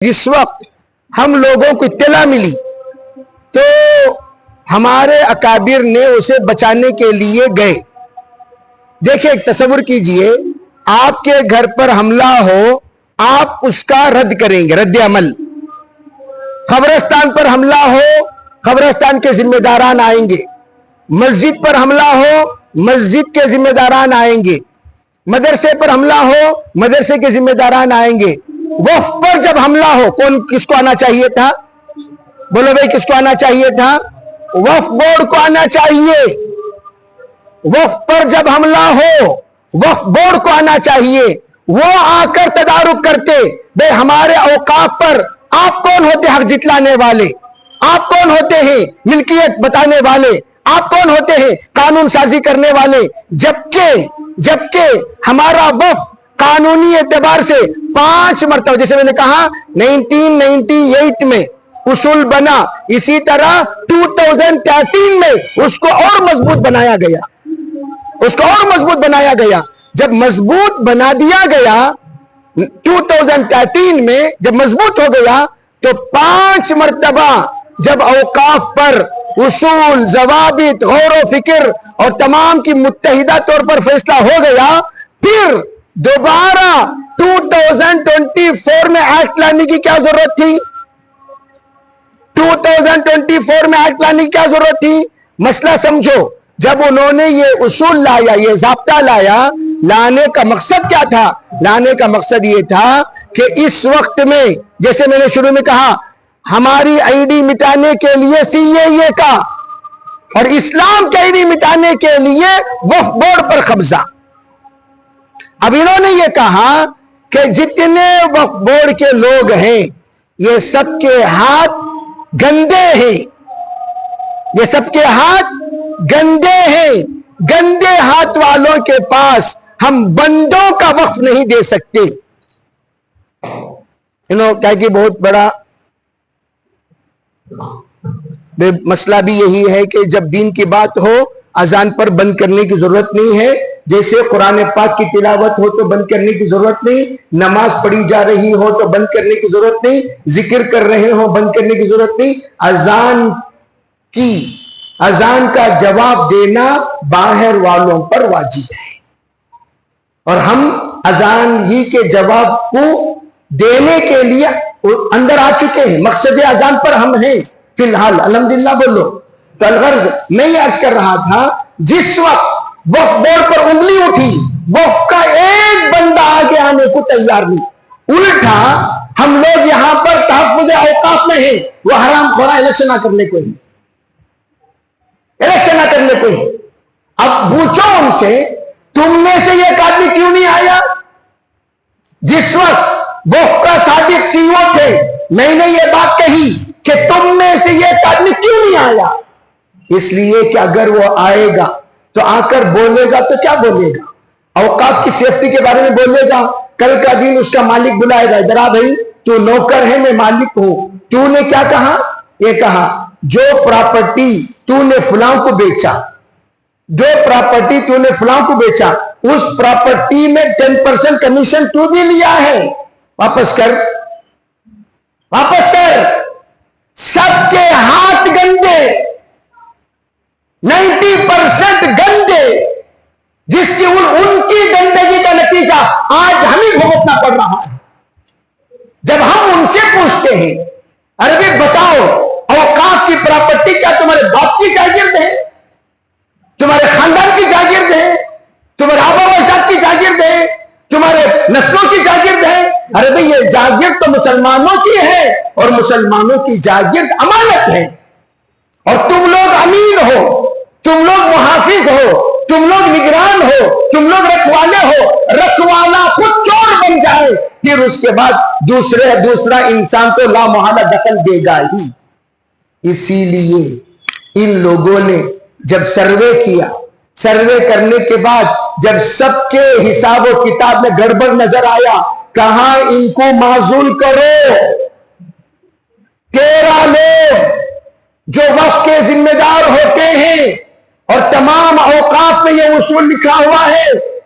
جس وقت ہم لوگوں کو اطلاع ملی تو ہمارے اکابر نے اسے بچانے کے لیے گئے. دیکھیں ایک تصور کیجئے، آپ کے گھر پر حملہ ہو، آپ اس کا رد کریں گے، رد عمل. قبرستان پر حملہ ہو، قبرستان کے ذمہ داران آئیں گے. مسجد پر حملہ ہو، مسجد کے ذمہ داران آئیں گے. مدرسے پر حملہ ہو، مدرسے کے ذمہ داران آئیں گے. وقف پر جب حملہ ہو، کس کو آنا چاہیے تھا؟ بولو بھائی، کس کو آنا چاہیے تھا؟ وقف بورڈ کو آنا چاہیے. وقف پر جب حملہ ہو، وقف بورڈ کو آنا چاہیے. وہ آ کر تدارک کرتے، بھائی ہمارے اوقاف پر آپ کون ہوتے حق جتلانے والے؟ آپ کون ہوتے ہیں ملکیت بتانے والے؟ آپ کون ہوتے ہیں قانون سازی کرنے والے؟ جبکہ ہمارا وقف قانونی اعتبار سے 5 مرتبہ، جیسے میں نے کہا 1998 میں اصول بنا، اسی طرح 2013 میں اس کو اور مضبوط بنایا گیا. جب مضبوط بنا دیا گیا 2013 میں، جب مضبوط ہو گیا تو 5 مرتبہ جب اوقاف پر اصول، ضوابط، غور و فکر اور تمام کی متحدہ طور پر فیصلہ ہو گیا، پھر دوبارہ 2024 میں ایکٹ لانے کی کیا ضرورت تھی؟ 2024 میں ایکٹ لانے کی کیا ضرورت تھی؟ مسئلہ سمجھو. جب انہوں نے یہ اصول لایا، یہ ضابطہ لایا، لانے کا مقصد کیا تھا؟ لانے کا مقصد یہ تھا کہ اس وقت میں، جیسے میں نے شروع میں کہا، ہماری آئی ڈی مٹانے کے لیے CAA کا اور اسلام کے آئی ڈی مٹانے کے لیے وقف بورڈ پر قبضہ. اب انہوں نے یہ کہا کہ جتنے وقف بورڈ کے لوگ ہیں یہ سب کے ہاتھ گندے ہیں، یہ سب کے ہاتھ گندے ہیں. گندے ہاتھ والوں کے پاس ہم بندوں کا وقف نہیں دے سکتے. انہوں کہا کہ بہت بڑا مسئلہ بھی یہی ہے کہ جب دین کی بات ہو، اذان پر بند کرنے کی ضرورت نہیں ہے. جیسے قرآن پاک کی تلاوت ہو تو بند کرنے کی ضرورت نہیں، نماز پڑھی جا رہی ہو تو بند کرنے کی ضرورت نہیں، ذکر کر رہے ہو بند کرنے کی ضرورت نہیں. اذان کا جواب دینا باہر والوں پر واجب ہے، اور ہم اذان ہی کے جواب کو دینے کے لیے اندر آ چکے ہیں. مقصد اذان پر ہم ہیں فی الحال، الحمدللہ بولو. تو الغرض میں یہ عرض کر رہا تھا، جس وقت وقف بورڈ پر انگلی اٹھی، وقف کا ایک بندہ آگے آنے کو تیار نہیں. الٹا ہم لوگ یہاں پر تحفظ اوقاف میں ہیں، وہ حرام خورا الیکشن نہ کرنے کو ہی، الیکشن نہ کرنے کو ہی. اب پوچھو ان سے، تم میں سے ایک آدمی کیوں نہیں آیا؟ جس وقت وقف کا سابق CEO تھے، میں نے یہ بات کہی کہ تم میں سے ایک آدمی کیوں نہیں آیا؟ اس لیے کہ اگر وہ آئے گا تو آ کر بولے گا تو کیا بولے گا؟ اوقاف کی سیفٹی کے بارے میں بولے گا. کل کا دن اس کا مالک بلائے گا، ادھر آ بھائی، تو نوکر ہے میں مالک ہوں. تو نے کیا کہا؟ یہ کہا جو پراپرٹی تو نے فلاں کو بیچا، جو پراپرٹی تو نے فلاں کو بیچا، اس پراپرٹی میں 10% کمیشن تو بھی لیا ہے، واپس کر، واپس کر. سب کے ہاتھ گندے، 90% گندے، جس کی ان کی گندگی کا نتیجہ آج ہمیں بھگتنا پڑ رہا ہے. جب ہم ان سے پوچھتے ہیں، ارے بتاؤ اوقاف کی پراپرٹی کیا تمہارے باپ کی جاگیرد ہے؟ تمہارے خاندان کی جاگیرد ہے؟ تمہارے آبا و اجداد کی جاگیرد ہے؟ تمہارے نسلوں کی جاگیرد ہے؟ ارے بھئی یہ جاگیرد تو مسلمانوں کی ہے، اور مسلمانوں کی جاگیرد امانت ہے، اور تم لوگ امین ہو، تم لوگ محافظ ہو، تم لوگ نگران ہو، تم لوگ رکھوالے ہو. رکھوالا خود چور بن جائے، پھر اس کے بعد دوسرا انسان تو لا محالہ دخل دے گا ہی. اسی لیے ان لوگوں نے جب سروے کیا، سروے کرنے کے بعد جب سب کے حساب و کتاب میں گڑبڑ نظر آیا، کہاں ان کو معزول کرو. 13 لوگ جو وقف کے ذمہ دار ہوتے ہیں، اور تمام اوقاف میں یہ اصول لکھا ہوا ہے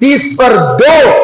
30/2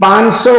500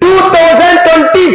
2024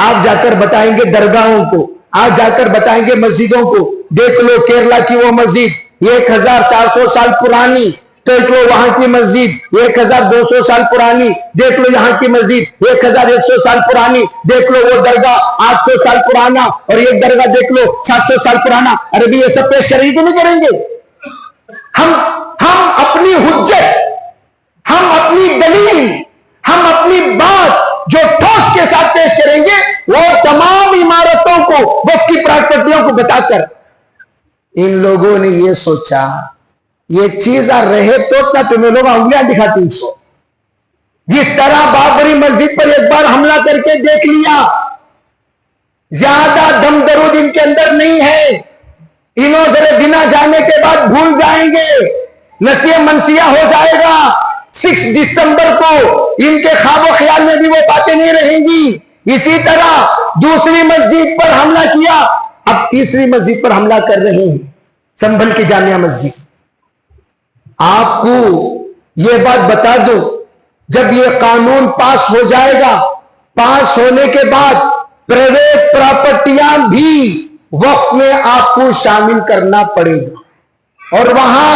آپ جا کر بتائیں گے درگاہوں کو، آپ جا کر بتائیں گے مسجدوں کو، دیکھ لو کیرلا کی وہ مسجد 1400 سال پرانی، دیکھ لو وہاں کی مسجد 1200 سال پرانی، دیکھ لو یہاں کی مسجد 1100 سال پرانی، دیکھ لو وہ درگاہ 800 سال پرانا، اور ایک درگاہ دیکھ لو 700 سال پرانا۔ ارے بھی یہ سب پیش کریں گے کہ نہیں کریں گے؟ ہم اپنی حجت، ہم اپنی دلیل، ہم اپنی بات جو ٹھوس کے ساتھ پیش کریں گے وہ تمام عمارتوں کو، وقت کی پراپرٹیوں کو بتا کر۔ ان لوگوں نے یہ سوچا یہ چیز رہے تو کیا تمہیں لوگ انگلیاں دکھاتی اس کو؟ جس طرح بابری مسجد پر ایک بار حملہ کر کے دیکھ لیا، زیادہ دم درود ان کے اندر نہیں ہے، انہوں ذرا بنا جانے کے بعد بھول جائیں گے، نسیہ منسیہ ہو جائے گا، 6 دسمبر کو ان کے خواب و خیال میں بھی وہ باتیں نہیں رہیں گی۔ اسی طرح دوسری مسجد پر حملہ کیا، اب تیسری مسجد پر حملہ کر رہے ہیں، سنبھل کی جامعہ مسجد۔ آپ کو یہ بات بتا دو، جب یہ قانون پاس ہو جائے گا، پاس ہونے کے بعد پرائیویٹ پراپرٹیاں بھی وقت میں آپ کو شامل کرنا پڑے گا، اور وہاں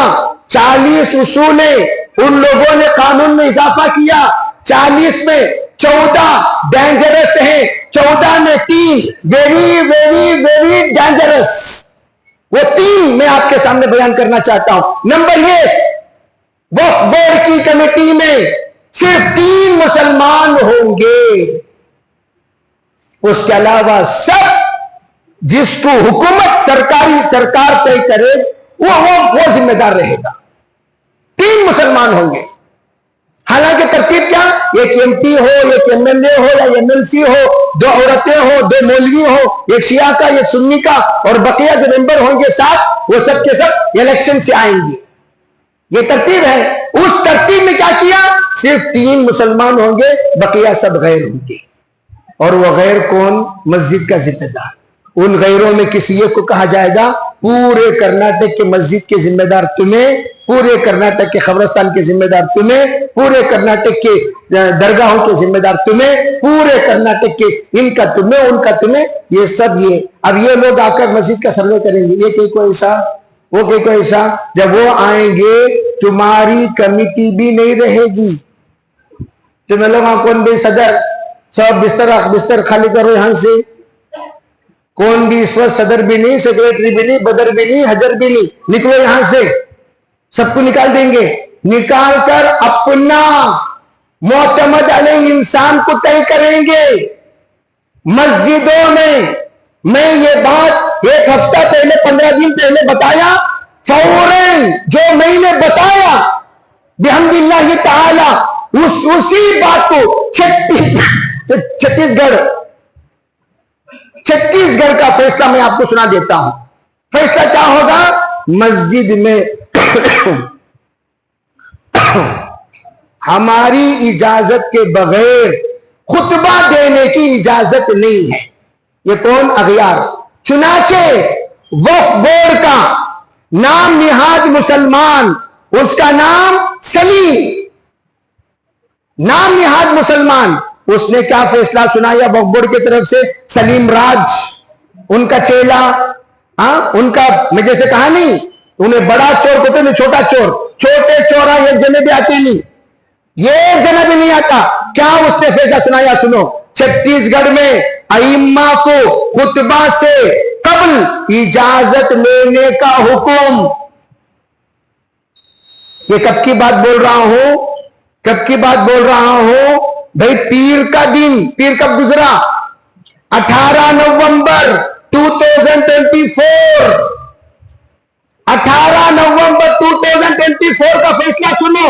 40 اصولیں ان لوگوں نے قانون میں اضافہ کیا، 40 میں 14 ڈینجرس ہیں، 14 میں 3 ویری ویری ویری ڈینجرس۔ وہ 3 میں آپ کے سامنے بیان کرنا چاہتا ہوں۔ نمبر 1، وقف بورڈ کی کمیٹی میں صرف 3 مسلمان ہوں گے، اس کے علاوہ سب جس کو حکومت سرکار طے کرے وہ ذمہ دار رہے گا، 3 مسلمان ہوں گے۔ حالانکہ ترتیب کیا، ایک ایم پی ہو، ایک ایم ایل اے ہو یا ایم ایل سی ہو، 2 عورتیں ہو، 2 مولوی ہو، ایک شیعہ کا ایک سنی کا، اور بقیہ جو ممبر ہوں گے 7، وہ سب کے سب الیکشن سے آئیں گے۔ یہ ترتیب ہے۔ اس ترتیب میں کیا کیا، صرف 3 مسلمان ہوں گے، بقیہ سب غیر ہوں گے۔ اور وہ غیر کون؟ مسجد کا ذمہ دار۔ ان غیروں میں کسی ایک کو کہا جائے گا پورے کرناٹک کے مسجد کے ذمہ دار تمہیں، پورے کرناٹک کے قبرستان کے ذمہ دار تمہیں، پورے کرناٹک کے درگاہوں کے ذمہ دار تمہیں، پورے کرناٹک کے ان کا تمہیں، ان کا تمہیں، یہ سب یہ۔ اب یہ لوگ آ کر مسجد کا سروے کریں گے، یہ کہ کوئی ایسا، وہ کہ کوئی ایسا، جب وہ آئیں گے تمہاری کمیٹی بھی نہیں رہے گی۔ تمہیں لوگ کون بھی صدر، سب بستر خالی کرو یہاں سے، کون بھی اس وقت صدر بھی نہیں، سیکریٹری بھی نہیں، بدر بھی نہیں، حجر بھی نہیں، نکلو یہاں سے، سب کو نکال دیں گے۔ نکال کر اپنا معتمد علیہ انسان کو طے کریں گے۔ مسجدوں میں یہ بات 1 ہفتہ پہلے، 15 دن پہلے بتایا، فوراً جو میں نے بتایا بحمد اللہ تعالی اسی بات کو چھتیس گڑھ کا فیصلہ میں آپ کو سنا دیتا ہوں۔ فیصلہ کیا ہوگا؟ مسجد میں ہماری اجازت کے بغیر خطبہ دینے کی اجازت نہیں ہے۔ یہ کون؟ اغیار۔ چنانچہ وقف بورڈ کا نام نہاد مسلمان، اس کا نام سلیم، نام نہاد مسلمان، اس نے کیا فیصلہ سنایا وقف بورڈ کی طرف سے؟ سلیم راج، ان کا چیلا، ان کا، میں جیسے کہا نہیں، انہیں بڑا چور کہتے ہیں، چھوٹا چور، چھوٹے چورا ایک جنے بھی آتے نہیں، یہ ایک جنا بھی نہیں آتا۔ کیا اس نے فیصلہ سنایا؟ سنو، چھتیس گڑھ میں ائمہ کو خطبہ سے قبل اجازت لینے کا حکم۔ یہ کب کی بات بول رہا ہوں؟ کب کی بات بول رہا ہوں؟ بھائی پیر کا دن، پیر کب گزرا؟ 18 نومبر 2024، 18 نومبر 2024 کا فیصلہ سنو۔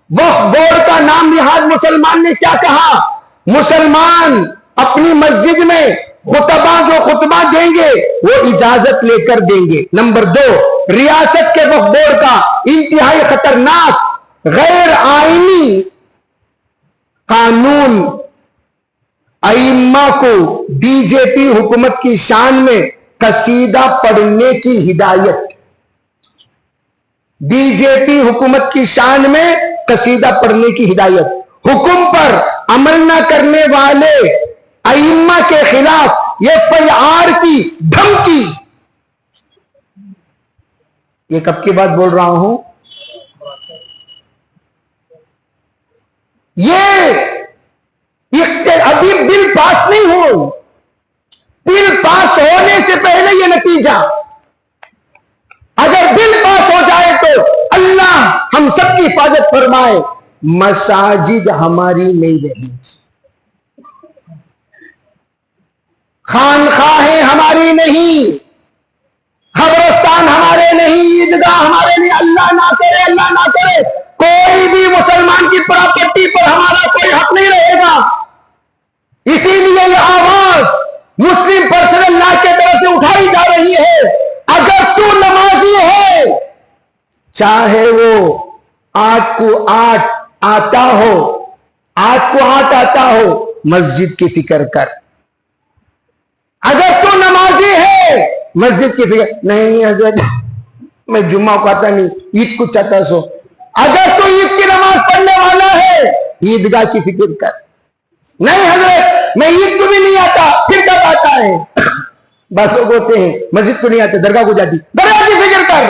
وقف بورڈ کا نام نہاد مسلمان نے کیا کہا؟ مسلمان اپنی مسجد میں جو خطبہ دیں گے وہ اجازت لے کر دیں گے۔ نمبر 2، ریاست کے وقف بورڈ کا انتہائی خطرناک غیر آئینی قانون ائمہ کو بی جے پی حکومت کی شان میں قصیدہ پڑھنے کی ہدایت۔ بی جے پی حکومت کی شان میں قصیدہ پڑھنے کی ہدایت۔ حکم پر عمل نہ کرنے والے ائمہ ائمہ کے خلاف یہ فیعار کی دھمکی، یہ کب کی بات بول رہا ہوں؟ یہ ابھی بل پاس نہیں ہو، بل پاس ہونے سے پہلے یہ نتیجہ، اگر بل پاس ہو جائے تو اللہ ہم سب کی حفاظت فرمائے، مساجد ہماری نہیں رہی، خانخواہیں ہماری نہیں، قبرستان ہمارے نہیں، عیدگاہ ہمارے نہیں، اللہ نہ کرے، اللہ نہ کرے کوئی بھی مسلمان کی پراپرٹی پر ہمارا کوئی حق نہیں رہے گا۔ اسی لیے یہ آواز مسلم پرسنل لا کے طرف سے اٹھائی جا رہی ہے، اگر تو نمازی ہے، چاہے وہ 8 کو 8 آتا ہو، 8 کو 8 آتا ہو، مسجد کی فکر کر۔ اگر تو نمازی ہے، مسجد کی فکر نہیں، حضرت میں جمعہ کو آتا نہیں، عید کو چاہتا سو، اگر تو عید کی نماز پڑھنے والا ہے، عیدگاہ کی فکر کر۔ نہیں حضرت میں عید کو بھی نہیں آتا، پھر کب آتا ہے؟ بس لوگ ہوتے ہیں مسجد کو نہیں آتے، درگاہ کو جاتی، درگاہ کی فکر کر۔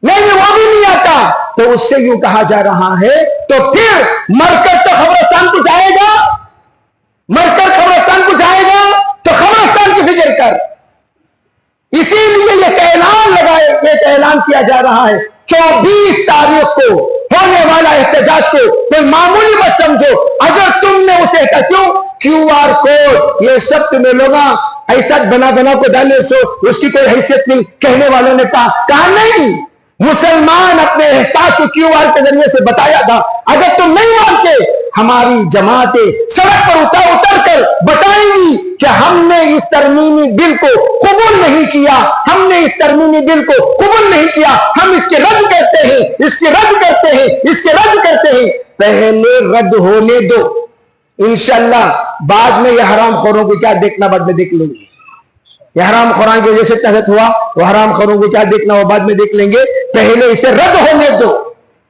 نہیں وہ بھی نہیں آتا، تو اس سے یوں کہا جا رہا ہے تو پھر مر کر تو قبرستان کو جائے گا، مر کر قبرستان کو جائے گا تو قبرستان کی فکر کر۔ اسی لیے یہ اعلان لگائے، یہ اعلان کیا جا رہا ہے 24 تاریخ کو ہونے والا احتجاج کو کوئی معمولی مت سمجھو، اگر تم نے اسے کیوں QR کوڈ یہ سب تمہیں لوگا ایسا بنا کو ڈالے سو اس کی کوئی حیثیت نہیں، کہنے والوں نے کہا نہیں، مسلمان اپنے احساس کو QR کے ذریعے سے بتایا تھا۔ اگر تم نہیں مانتے، ہماری جماعتیں سڑک پر اتر کر بتائیں گی کہ ہم نے اس ترمیمی بل کو قبول نہیں کیا، ہم نے اس ترمیمی بل کو قبول نہیں کیا، ہم اس کے رد کرتے ہیں، اس کے رد کرتے ہیں، اس کے رد کرتے ہیں۔ پہلے رد ہونے دو، انشاءاللہ بعد میں یہ حرام خوروں کو کیا دیکھنا بعد میں دیکھ لیں گے۔ یہ حرام خوران کی وجہ سے تحت ہوا، وہ حرام خوروں کو کیا دیکھنا وہ بعد میں دیکھ لیں گے۔ پہلے اسے رد ہونے دو،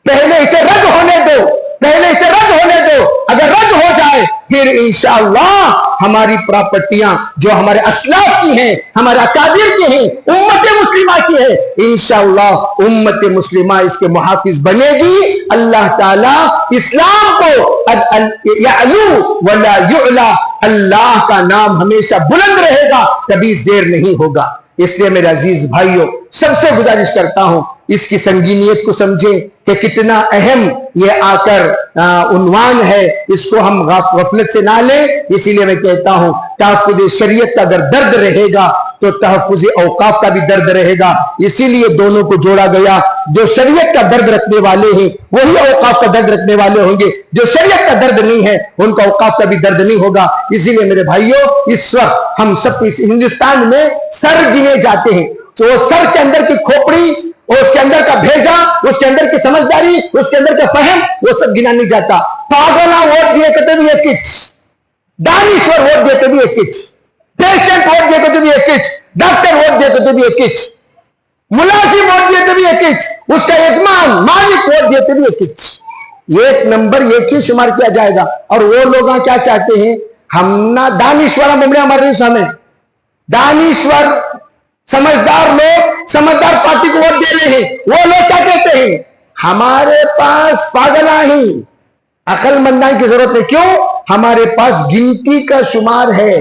پہلے اسے رد ہونے دو، پہلے اسے رد ہونے دو۔ اگر رد ہو جائے پھر انشاءاللہ ہماری پراپرٹیاں جو ہمارے اسلاف کی ہیں، ہمارے اکابر کی ہیں، امت مسلمہ کی ہے، انشاءاللہ امت مسلمہ اس کے محافظ بنے گی۔ اللہ تعالیٰ اسلام کو یعلو ولا یعلا، اللہ کا نام ہمیشہ بلند رہے گا، کبھی زیر نہیں ہوگا۔ اس لیے میرے عزیز بھائیوں سب سے گزارش کرتا ہوں اس کی سنگینیت کو سمجھیں کہ کتنا اہم یہ آ کر عنوان ہے، اس کو ہم غفلت سے نہ لیں۔ اسی لیے میں کہتا ہوں تحفظ شریعت کا اگر درد رہے گا تو تحفظ اوقاف کا بھی درد رہے گا، اسی لیے دونوں کو جوڑا گیا۔ جو شریعت کا درد رکھنے والے ہیں وہی اوقاف کا درد رکھنے والے ہوں گے، جو شریعت کا درد نہیں ہے ان کا اوقاف کا بھی درد نہیں ہوگا۔ اسی لیے میرے بھائیوں اس وقت ہم سب ہندوستان میں سر گنے جاتے ہیں، تو سر کے اندر کی کھوپڑی اور اس کے اندر کا بھیجا، اس کے اندر کی سمجھداری، اس کے اندر کا فہم، وہ سب گنا نہیں جاتا۔ پاگلا ووٹ دیے کہتے بھی ایک کچھ، دانشور ووٹ دیتے بھی ایک کچھ، پیشنٹ ووٹ دیے کہتے بھی ایک کچھ، ڈاکٹر ووٹ دیے کہتے بھی ایک کچھ، ملازم ووٹ دیتے بھی ایک کچھ، اس کا یجمان مالک ووٹ دیتے بھی ایک کچھ۔ ایک نمبر ایک ہی شمار کیا جائے گا۔ اور وہ لوگ کیا چاہتے ہیں، ہم نہ دانشورہ ممڑیاں مر رہی ہمیں، دانشور سمجھدار لوگ سمجھدار پارٹی کو ووٹ دے رہے ہیں، وہ لوگ کیا کہتے ہیں، ہمارے پاس پاگلاں ہی، عقل مندان کی ضرورت ہے۔ کیوں؟ ہمارے پاس گنتی کا شمار ہے،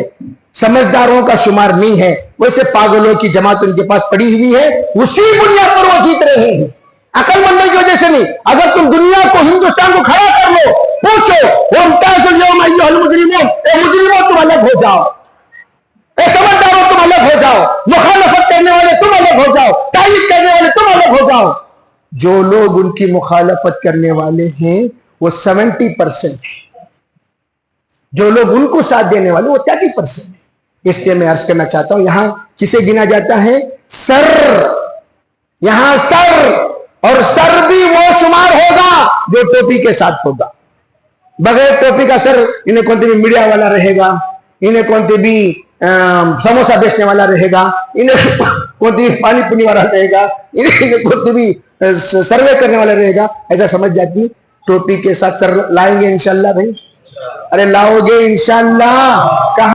سمجھداروں کا شمار نہیں ہے۔ ویسے پاگلوں کی جماعت ان کے پاس پڑی ہوئی ہے، اسی بنیاد پر وہ جیت رہے ہیں، عقل مندی کی وجہ سے نہیں۔ اگر تم دنیا کو، ہندوستان کو کھڑا کر لو، پوچھو وَامْتَازُوا الْيَوْمَ أَيُّهَا الْمُجْرِمُونَ، اے مجرموں تم الگ ہو جاؤ، اے سمجھداروں تم الگ ہو جاؤ، مخالفت کرنے والے تم الگ ہو جاؤ، تائید کرنے والے تم الگ ہو جاؤ۔ جو لوگ ان کی مخالفت کرنے والے ہیں وہ 70% ہیں، جو لوگ ان کو ساتھ دینے والے وہ 30% ہیں۔ اس لیے میں عرض کرنا چاہتا ہوں یہاں کسے گنا جاتا ہے، سر، یہاں سر، اور سر بھی وہ شمار ہوگا جو ٹوپی کے ساتھ ہوگا۔ بغیر ٹوپی کا سر انہیں کونتے بھی میڈیا والا رہے گا، انہیں کونتے بھی سموسہ بیچنے والا رہے گا، انہیں کونتے بھی پانی پونی والا رہے گا، انہیں کونتے بھی سروے کرنے والا رہے گا۔ ایسا سمجھ جاتی ٹوپی کے ساتھ سر لائیں گے انشاءاللہ بھائی، ارے لاؤ گے انشاءاللہ؟ کہاں